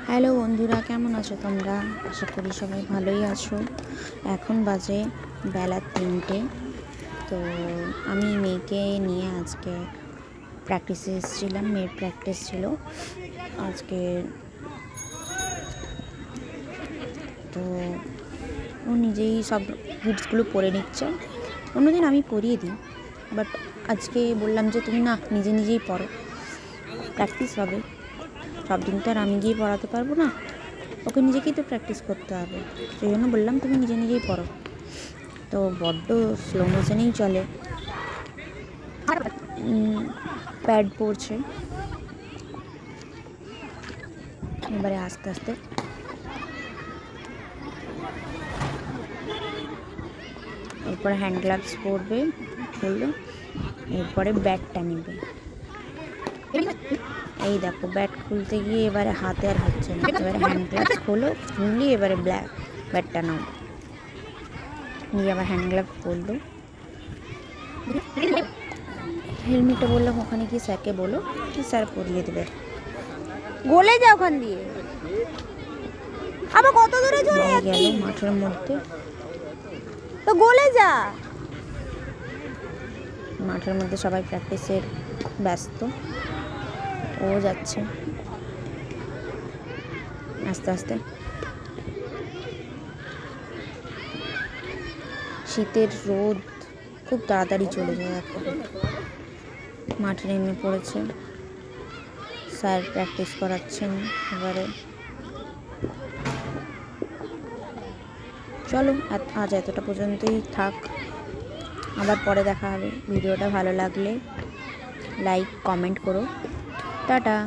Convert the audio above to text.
Hello বন্ধুরা, কেমন আছো তোমরা? আশা করি সবাই ভালোই আছো। এখন বাজে বেলা 3টে। তো আমি মেয়েকে নিয়ে আজকে প্র্যাকটিসে এসেছিলাম। মেয়ের প্র্যাকটিস ছিল আজকে। তো ও নিজেই সব হিটসগুলো পড়ে নিচ্ছে। অন্যদিন আমি পড়িয়ে দিই, বাট আজকে বললাম যে তুমি না নিজে নিজেই পড়ো, প্র্যাকটিস হবে। সব দিন তো আর আমি গিয়ে পড়াতে পারবো না, ওকে নিজেকেই তো প্র্যাকটিস করতে হবে। সেই জন্য বললাম তুমি নিজে নিজেই পড়ো। তো বড্ড স্লো মোশনেই চলে, প্যাড পড়ছে। এবারে আস্তে আস্তে এরপরে হ্যান্ড গ্লাভস পরবে, খুললো। এরপরে ব্যাটটা নেবে। এই দেখো, ব্যাট খুলতে গিয়ে এবারে হাতে আর হচ্ছে না। এবারে হ্যান্ড গ্লাভস খোলো, খুললি এবারে ব্যাটটা নাও। নিয়ে আবার হ্যান্ড গ্লাভস পরলো। হেলমেটটা বললাম ওখানে গিয়ে স্যারকে বলো, কি স্যার পরিয়ে দেবে। গলে যা ওখান দিয়ে, আবার কত দূরে চলে গেল মাঠের মধ্যে। তো গলে যা। মাঠের মধ্যে সবাই প্র্যাকটিসের ব্যস্ত, ও যাচ্ছে আস্তে আস্তে। শীতের রোদ খুব তাড়াতাড়ি চলে যায়। এখন মাঠে নেমে পড়েছে, স্যার প্র্যাকটিস করাচ্ছেন। এবারে চলো, আজ এতটা পর্যন্তই থাক, আবার পরে দেখা হবে। ভিডিওটা ভালো লাগলে লাইক কমেন্ট করো। টাটা।